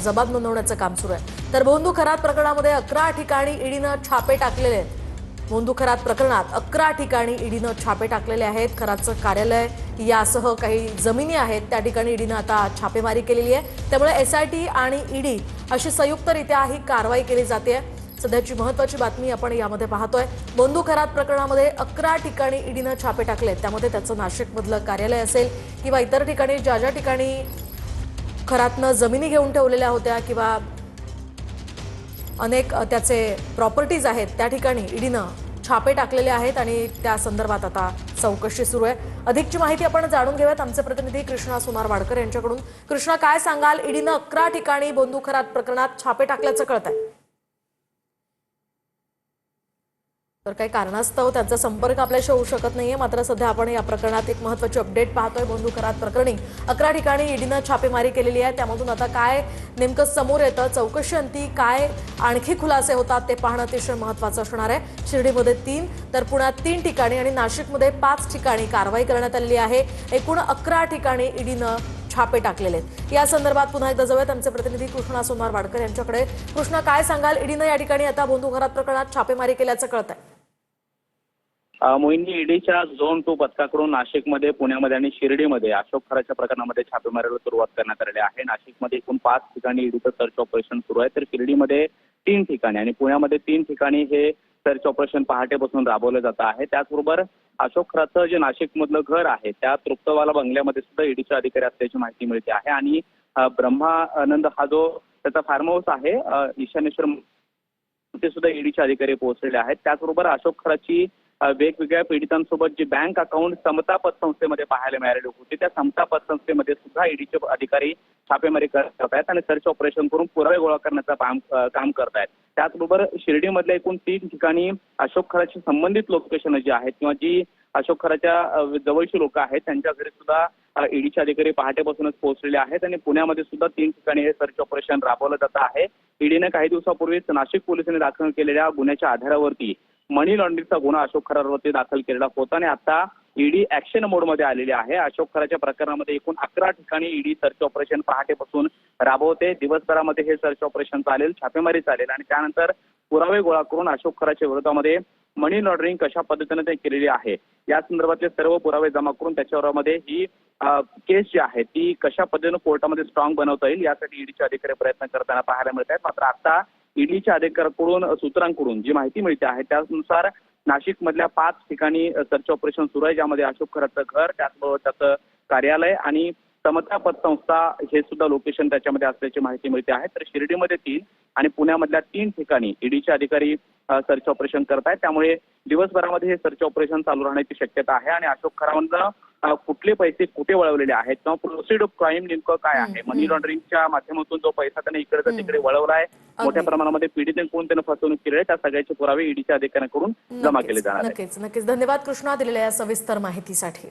जबाब नोंदवण्याचं काम सुरू आहे। तर भोंदू खरात प्रकरणामध्ये 11 ठिकाणी ईडीनं छापे टाकलेले आहेत। भोंदू खरात प्रकरणात 11 ठिकाणी ईडीनं छापे टाकलेले आहेत। खरातचं कार्यालय यासह काही जमिनी आहेत त्या ठिकाणी ईडीनं आता छापेमारी केलेली आहे। त्यामुळे एसआयटी आणि ईडी अशी संयुक्तरित्या ही कारवाई केली जाते। सध्याची महत्त्वाची बातमी आपण यामध्ये पाहतोय। भोंदू खरात प्रकरणामध्ये 11 ठिकाणी ईडीनं छापे टाकले। त्यामध्ये त्याचं नाशिकमधलं कार्यालय असेल किंवा इतर ठिकाणी ज्या ठिकाणी खरातनं जमिनी घेऊन ठेवलेल्या होत्या किंवा अनेक त्याचे प्रॉपर्टीज आहेत त्या ठिकाणी ईडीनं छापे टाकलेले आहेत आणि त्या संदर्भात आता चौकशी सुरू आहे। अधिकची माहिती आपण जाणून घेऊयात आमचे प्रतिनिधी कृष्णा सोनार वाडकर यांच्याकडून। कृष्णा, काय सांगाल? ईडीनं 11 ठिकाणी भोंदू खरात प्रकरणात छापे टाकल्याचं कळतंय। तर काही कारणास्तव त्यांचा संपर्क आपल्याशी होऊ शकत नाहीये, मात्र सध्या आपण या प्रकरणात एक महत्त्वाची अपडेट पाहतोय। भोंदू खरात प्रकरणी 11 ठिकाणी ईडीनं छापेमारी केलेली आहे। त्यामधून आता काय नेमकं समोर येतं, चौकशी अंती काय आणखी खुलासे होतात ते पाहणं अतिशय महत्त्वाचं असणार आहे। शिर्डीमध्ये 3 तर पुण्यात 3 ठिकाणी आणि नाशिकमध्ये 5 ठिकाणी कारवाई करण्यात आली आहे। एकूण 11 ठिकाणी ईडीनं छापे टाकलेले आहेत। या संदर्भात पुन्हा एकदा जाऊयात आमचे प्रतिनिधी कृष्णा सोनार वाडकर यांच्याकडे। कृष्णा, काय सांगाल? ईडीनं या ठिकाणी आता भोंदू खरात प्रकरणात छापेमारी केल्याचं कळतंय। मोहिनी, ईडीच्या झोन 2 पथकाकडून नाशिकमध्ये, पुण्यामध्ये आणि शिर्डीमध्ये अशोक खराच्या प्रकरणामध्ये छापेमारीला सुरुवात करण्यात आलेली आहे। नाशिकमध्ये एकूण 5 ठिकाणी ईडीचं सर्च ऑपरेशन सुरू आहे, तर शिर्डीमध्ये 3 ठिकाणी आणि पुण्यामध्ये 3 ठिकाणी हे सर्च ऑपरेशन पहाटेपासून राबवलं जात आहे। त्याचबरोबर अशोक खराचं जे नाशिकमधलं घर आहे त्या तृप्तवाला बंगल्यामध्ये सुद्धा ईडीचे अधिकारी असल्याची माहिती मिळते आहे आणि ब्रह्मानंद हा जो त्याचा फार्म हाऊस आहे ईशानेश्वर, ते सुद्धा ईडीचे अधिकारी पोहोचलेले आहेत। त्याचबरोबर अशोक खराची वेगवेगळ्या पीडितांसोबत जी बँक अकाउंट समता पतसंस्थेमध्ये पाहायला मिळालेली होती, त्या समता पतसंस्थेमध्ये सुद्धा ईडीचे अधिकारी छापेमारी करत आहेत आणि सर्च ऑपरेशन करून पुरावे गोळा करण्याचं काम करत आहेत। त्याचबरोबर शिर्डीमधल्या एकूण 3 ठिकाणी अशोक खराशी संबंधित लोकेशन जी आहेत किंवा जी अशोक खराच्या जवळची लोक आहेत त्यांच्या घरी सुद्धा ईडीचे अधिकारी पहाटेपासूनच पोहोचलेले आहेत आणि पुण्यामध्ये सुद्धा 3 ठिकाणी हे सर्च ऑपरेशन राबवलं जात आहे। ईडीने काही दिवसापूर्वीच नाशिक पोलिसांनी दाखल केलेल्या गुन्ह्याच्या आधारावरती मनी लॉन्ड्रिंगचा गुन्हा अशोक खरावरती दाखल केलेला होता आणि आता ईडी ऍक्शन मोडमध्ये आलेली आहे। अशोक खराच्या प्रकरणामध्ये एकूण 11 ठिकाणी ईडी सर्च ऑपरेशन पहाटेपासून राबवते। दिवसभरामध्ये हे सर्च ऑपरेशन चालेल, छापेमारी चालेल आणि त्यानंतर पुरावे गोळा करून अशोक खराच्या विरोधामध्ये मनी लॉन्ड्रिंग कशा पद्धतीने ते केलेली आहे या संदर्भातले सर्व पुरावे जमा करून त्याच्यावरमध्ये ही केस जी आहे ती कशा पद्धतीने कोर्टामध्ये स्ट्रॉंग बनवता येईल यासाठी ईडीचे अधिकारी प्रयत्न करताना पाहायला मिळत आहेत। मात्र आता ईडीच्या अधिकाऱ्यांकडून सूत्रांकडून जी माहिती मिळते आहे त्यानुसार नाशिकमधल्या 5 ठिकाणी सर्च ऑपरेशन सुरू आहे, ज्यामध्ये अशोक खराचं घर, त्याचबरोबर त्याचं कार्यालय आणि समता पतसंस्था हे सुद्धा लोकेशन त्याच्यामध्ये असल्याची माहिती मिळते आहे। तर शिर्डीमध्ये 3 आणि पुण्यामधल्या 3 ठिकाणी ईडीचे अधिकारी सर्च ऑपरेशन करत आहेत। त्यामुळे दिवसभरामध्ये हे सर्च ऑपरेशन चालू राहण्याची शक्यता आहे आणि अशोक खरावंना कुठले पैसे कुठे वळवलेले आहेत किंवा प्रोसिड ऑफ क्राईम नेमकं काय आहे, मनी लॉन्ड्रिंगच्या माध्यमातून जो पैसा त्याने इकडे तिकडे वळवला आहे, मोठ्या प्रमाणामध्ये पीडितांकडून त्याने फसवणूक केली आहे, त्या सगळ्याचे पुरावे ईडीच्या अधिकाऱ्यांकडून जमा केले जाणार आहेत। नक्कीच धन्यवाद कृष्णा दिलेल्या या सविस्तर माहितीसाठी।